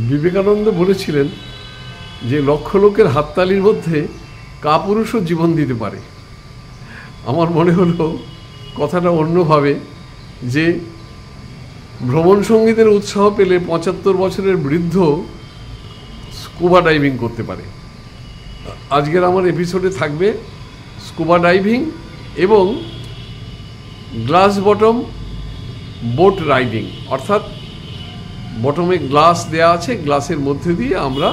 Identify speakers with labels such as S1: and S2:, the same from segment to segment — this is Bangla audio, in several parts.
S1: বিবেকানন্দ বলেছিলেন যে লক্ষ লোকের হাততালির মধ্যে কাপুরুষও জীবন দিতে পারে। আমার মনে হলো কথাটা অন্যভাবে, যে ভ্রমণ সঙ্গীতের উৎসাহ পেলে ৭৫ বছরের বৃদ্ধ স্কুবা ডাইভিং করতে পারে। আজকের আমার এপিসোডে থাকবে স্কুবা ডাইভিং এবং গ্লাস বটম বোট রাইডিং, অর্থাৎ বটমে গ্লাস দেয়া আছে, গ্লাসের মধ্যে দিয়ে আমরা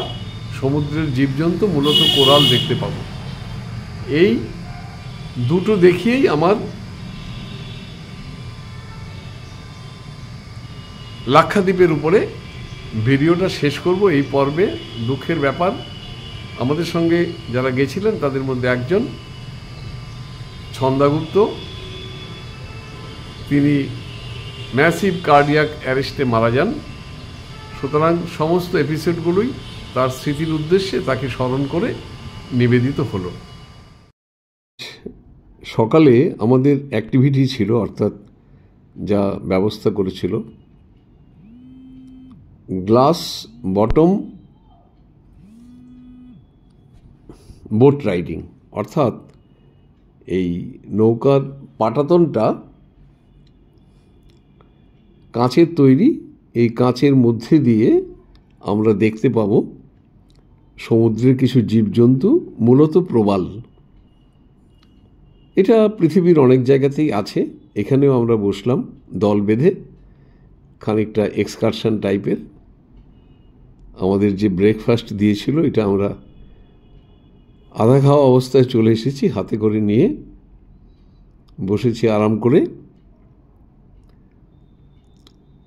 S1: সমুদ্রের জীবজন্তু, মূলত কোরাল দেখতে পাবো। এই দুটো দেখিয়েই আমার লাক্ষাদ্বীপের উপরে ভিডিওটা শেষ করব এই পর্বে। দুঃখের ব্যাপার, আমাদের সঙ্গে যারা গেছিলেন তাদের মধ্যে একজন ছন্দা গুপ্ত, তিনি ম্যাসিভ কার্ডিয়াক অ্যারেস্টে মারা যান। সুতরাং সমস্ত এপিসোডগুলোই তার স্মৃতির উদ্দেশ্যে তাকে স্মরণ করে নিবেদিত হলো। সকালে আমাদের অ্যাক্টিভিটি ছিল, অর্থাৎ যা ব্যবস্থা করেছিল, গ্লাস বটম বোট রাইডিং, অর্থাৎ এই নৌকার পাটাতনটা কাঁচের তৈরি। এই কাঁচের মধ্যে দিয়ে আমরা দেখতে পাব সমুদ্রের কিছু জীবজন্তু, মূলত প্রবাল। এটা পৃথিবীর অনেক জায়গাতেই আছে। এখানেও আমরা বসলাম দল বেঁধে, খানিকটা এক্সকারশন টাইপের। আমাদের যে ব্রেকফাস্ট দিয়েছিল, এটা আমরা আধা খাওয়া অবস্থায় চলে এসেছি, হাতে করে নিয়ে বসেছি আরাম করে।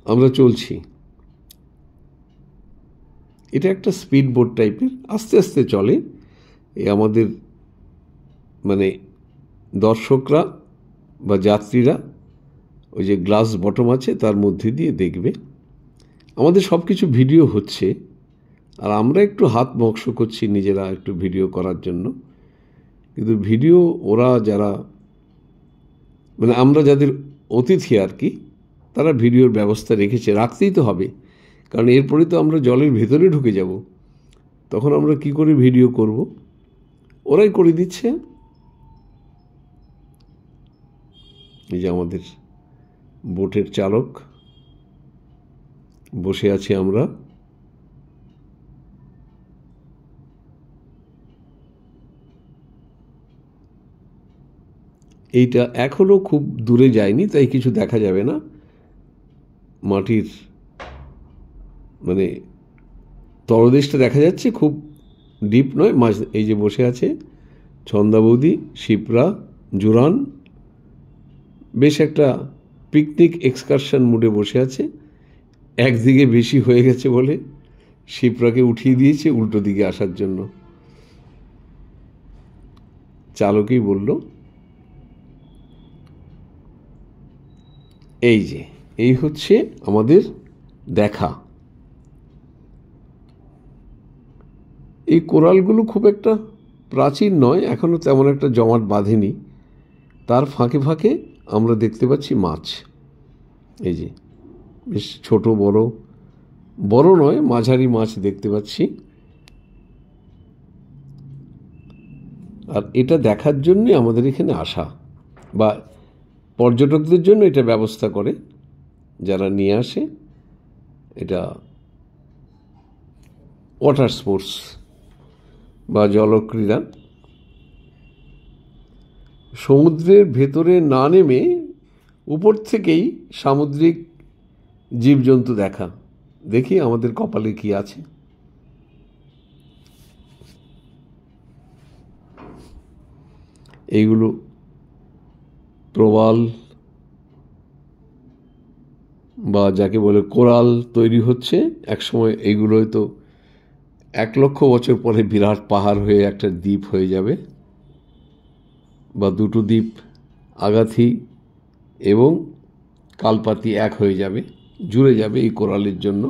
S1: আমরা চলছি। এটা একটা স্পিড বোট টাইপের, আস্তে আস্তে চলে। আমাদের মানে দর্শকরা বা যাত্রীরা ওই যে গ্লাস বটম আছে তার মধ্যে দিয়ে দেখবে। আমাদের সব কিছু ভিডিও হচ্ছে, আর আমরা একটু হাত মকশ করছি নিজেরা একটু ভিডিও করার জন্য। কিন্তু ভিডিও ওরা যারা, মানে আমরা যাদের অতিথি আর কি, তারা ভিডিওর ব্যবস্থা রেখেছে, রাখতেই তো হবে, কারণ এরপরে তো আমরা জলের ভেতরে ঢুকে যাব, তখন আমরা কি করে ভিডিও করব? ওরাই করে দিচ্ছে। এই যে আমাদের বোটের চালক, বসে আছি আমরা। এইটা এখনো খুব দূরে যায়নি, তাই কিছু দেখা যাবে না। মাটির মানে তলদেশটা দেখা যাচ্ছে, খুব ডিপ নয়। মাছ এই যে বসে আছে ছন্দা বৌদি, শিপ্রা, জুরান, বেশ একটা পিকনিক এক্সকারশন মুডে বসে আছে। একদিকে বেশি হয়ে গেছে বলে শিপ্রাকে উঠিয়ে দিয়েছে উল্টো দিকে আসার জন্য। চালকই বলল, এই যে এই হচ্ছে আমাদের দেখা। এই কোরালগুলো খুব একটা প্রাচীন নয়, এখনও তেমন একটা জমাট বাঁধেনি। তার ফাঁকে ফাঁকে আমরা দেখতে পাচ্ছি মাছ। এই যে বেশ ছোট বড়, বড় নয় মাঝারি মাছ দেখতে পাচ্ছি। আর এটা দেখার জন্যে আমাদের এখানে আসা, বা পর্যটকদের জন্য এটা ব্যবস্থা করে যারা নিয়ে আসে। এটা ওয়াটার স্পোর্টস বা জলক্রীড়া। সমুদ্রের ভেতরে না নেমে উপর থেকেই সামুদ্রিক জীবজন্তু দেখা। দেখি আমাদের কপালে কি আছে। এইগুলো প্রবাল বা যাকে বলে কোরাল তৈরি হচ্ছে। একসময় এইগুলোই তো 1,00,000 বছর পরে বিরাট পাহাড় হয়ে একটা দ্বীপ হয়ে যাবে, বা দুটো দ্বীপ, আগাথি এবং কালপাতি এক হয়ে যাবে, জুড়ে যাবে এই কোরালের জন্য।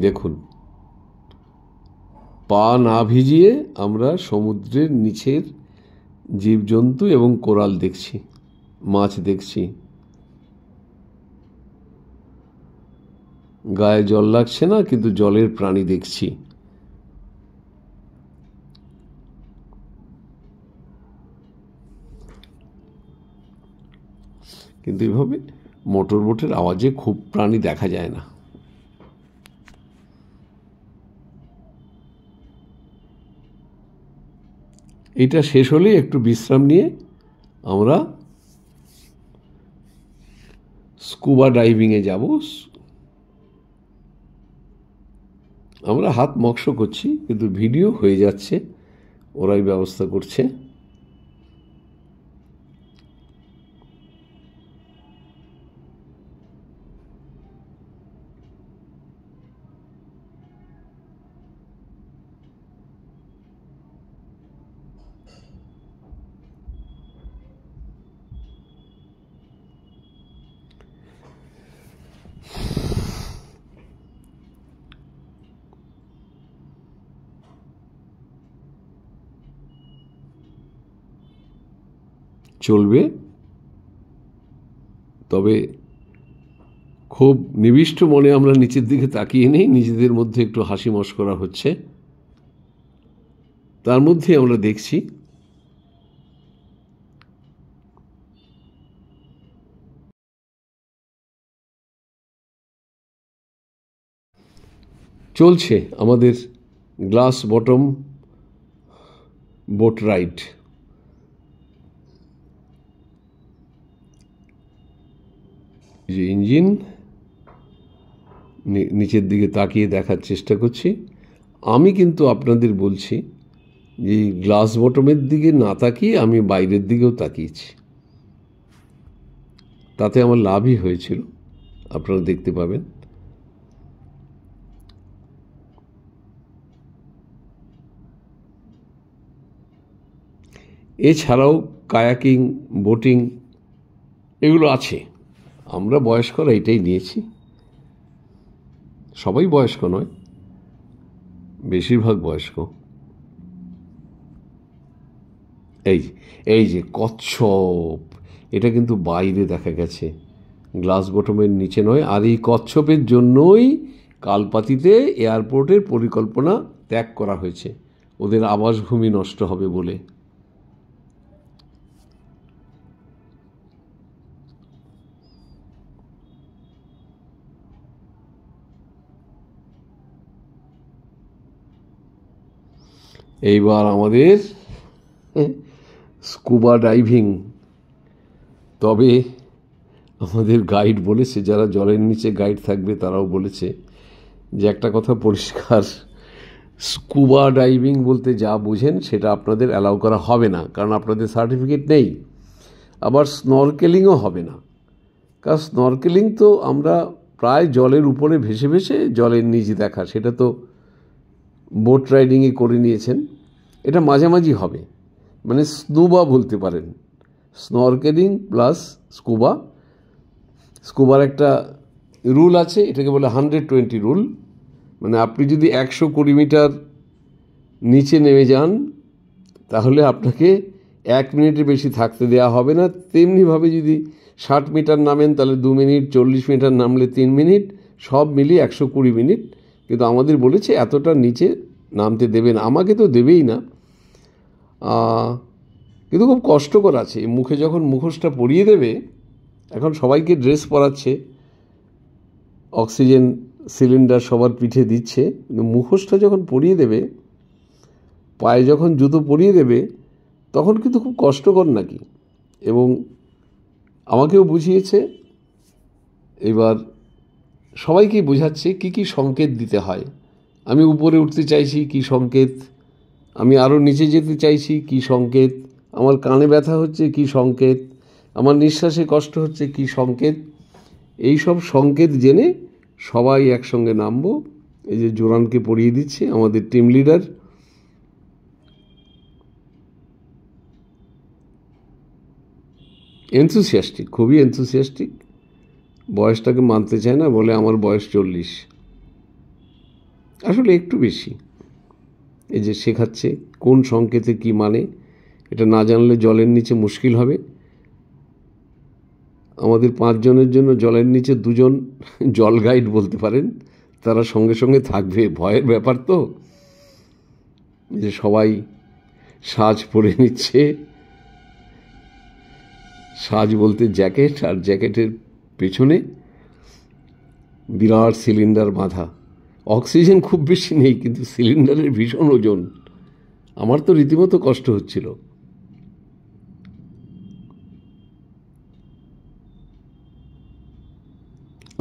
S1: দেখুন, পা না ভিজিয়ে আমরা সমুদ্রের নিচের জীবজন্তু এবং কোরাল দেখছি, মাছ দেখছি। গায়ে জল লাগছে না, কিন্তু জলের প্রাণী দেখছি। কিন্তু এভাবে মোটর বোটের আওয়াজে খুব প্রাণী দেখা যায় না। এটা শেষ হলেই একটু বিশ্রাম নিয়ে আমরা স্কুবা ডাইভিংয়ে যাব। আমরা হাত মক্স করছি, কিন্তু ভিডিও হয়ে যাচ্ছে, ওরাই ব্যবস্থা করছে। চলবে, তবে খুব নিবিষ্ট মনে আমরা নিচের দিকে তাকিয়ে নেই, নিজেদের মধ্যে একটু হাসি মশকরা হচ্ছে, তার মধ্যে আমরা দেখছি চলছে আমাদের গ্লাস বটম বোট রাইড। যে ইঞ্জিন, নিচের দিকে তাকিয়ে দেখার চেষ্টা করছি। আমি কিন্তু আপনাদের বলছি যে গ্লাস বটমের দিকে না তাকিয়ে আমি বাইরের দিকেও তাকিয়েছি, তাতে আমার লাভই হয়েছিল, আপনারা দেখতে পাবেন। এছাড়াও কায়াকিং, বোটিং এগুলো আছে। আমরা বয়স্করা এটাই নিয়েছি, সবাই বয়স্ক নয়, বেশিরভাগ বয়স্ক। এই যে কচ্ছপ, এটা কিন্তু বাইরে দেখা গেছে, গ্লাস বটমের নিচে নয়। আর এই কচ্ছপের জন্যই কালপাতিতে এয়ারপোর্টের পরিকল্পনা ত্যাগ করা হয়েছে, ওদের আবাসভূমি নষ্ট হবে বলে। এইবার আমাদের স্কুবা ডাইভিং। তবে আমাদের গাইড বলেছে, যারা জলের নিচে গাইড থাকবে তারাও বলেছে যে একটা কথা পরিষ্কার, স্কুবা ডাইভিং বলতে যা বুঝেন সেটা আপনাদের অ্যালাউ করা হবে না, কারণ আপনাদের সার্টিফিকেট নেই। আবার স্নরকেলিংও হবে না, কারণ স্নরকেলিং তো আমরা প্রায় জলের উপরে ভেসে ভেসে জলের নিচে দেখা, সেটা তো বোট রাইডিংয়ে করে নিয়েছেন। এটা মাঝামাঝি হবে, মানে স্নুবা বলতে পারেন, স্নরকেলিং প্লাস স্কুবা। স্কুবার একটা রুল আছে, এটাকে বলে 120 রুল, মানে আপনি যদি 120 মিটার নিচে নেমে যান তাহলে আপনাকে 1 মিনিটের বেশি থাকতে দেওয়া হবে না। তেমনিভাবে যদি 60 মিটার নামেন তাহলে 2 মিনিট, 40 মিটার নামলে 3 মিনিট, সব মিলিয়ে 120 মিনিট। কিন্তু আমাদের বলেছে এতটা নিচে নামতে দেবে না, আমাকে তো দেবেই না। কিন্তু খুব কষ্টকর আছে, মুখে যখন মুখোশটা পরিয়ে দেবে, এখন সবাইকে ড্রেস পরাচ্ছে, অক্সিজেন সিলিন্ডার সবার পিঠে দিচ্ছে, কিন্তু মুখোশটা যখন পরিয়ে দেবে, পায়ে যখন জুতো পরিয়ে দেবে, তখন কিন্তু খুব কষ্টকর নাকি। এবং আমাকেও বুঝিয়েছে, এবার সবাইকেই বোঝাচ্ছে কি কি সংকেত দিতে হয়। আমি উপরে উঠতে চাইছি, কি সংকেত, আমি আরও নিচে যেতে চাইছি, কি সংকেত, আমার কানে ব্যথা হচ্ছে, কি সংকেত, আমার নিঃশ্বাসে কষ্ট হচ্ছে, কি সংকেত। এই সব সংকেত জেনে সবাই একসঙ্গে নামবো। এই যে জোরানকে পড়িয়ে দিচ্ছে আমাদের টিম লিডার। এনথুসিয়াস্টিক, খুবই এনথুসিয়াস্টিক, বয়সটাকে মানতে চায় না, বলে আমার বয়স 40, আসলে একটু বেশি। এই যে শেখাচ্ছে কোন সংকেতে কি মানে, এটা না জানলে জলের নিচে মুশকিল হবে। আমাদের 5 জনের জন্য জলের নিচে 2 জন জল গাইড বলতে পারেন, তারা সঙ্গে সঙ্গে থাকবে। ভয়ের ব্যাপার তো, যে সবাই সাজ পরে নিচ্ছে। সাজ বলতে জ্যাকেট, আর জ্যাকেটের পেছনে বিরাট সিলিন্ডার বাঁধা। অক্সিজেন খুব বেশি নেই, কিন্তু সিলিন্ডারের ভীষণ ওজন। আমার তো রীতিমতো কষ্ট হচ্ছিল।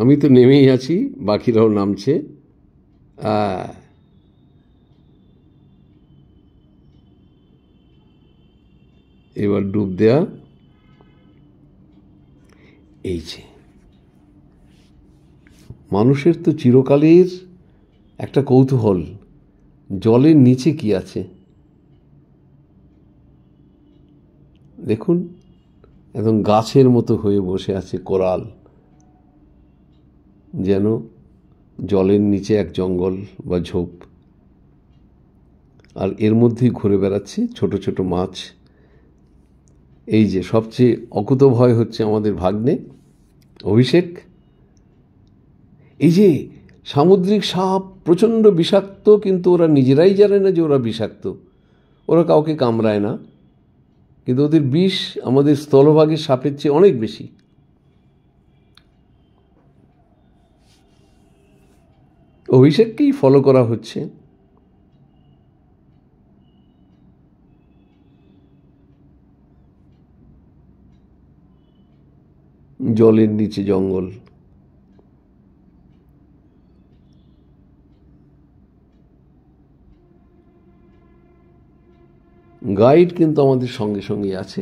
S1: আমি তো নেমেই আছি, বাকিরাও নামছে। এবার ডুব দেয়া। এই যে মানুষের তো চিরকালের একটা কৌতূহল, জলের নিচে কি আছে। দেখুন, একদম গাছের মতো হয়ে বসে আছে কোরাল, যেন জলের নিচে এক জঙ্গল বা ঝোপ। আর এর মধ্যেই ঘুরে বেড়াচ্ছে ছোট ছোট মাছ। এই যে সবচেয়ে অকুতোভয় হচ্ছে আমাদের ভাগ্নে অভিষেক। এই যে সামুদ্রিক সাপ প্রচণ্ড বিষাক্ত, কিন্তু ওরা নিজেরাই জানে না যে ওরা বিষাক্ত। ওরা কাউকে কামড়ায় না, কিন্তু ওদের বিষ আমাদের স্থলভাগের সাপের চেয়ে অনেক বেশি। অভিষেককেই ফলো করা হচ্ছে। জলের নিচে জঙ্গল। গাইড কিন্তু আমাদের সঙ্গে সঙ্গে আছে।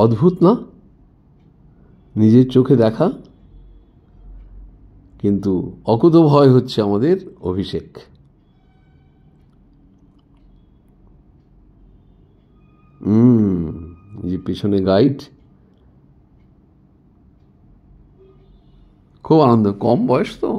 S1: অদ্ভুত না? নিজের চোখে দেখা, কিন্তু অকুতোভয় হচ্ছে আমাদের অভিষেক। যে পিছনে গাইড, খুব আনন্দ। কম বয়স তো।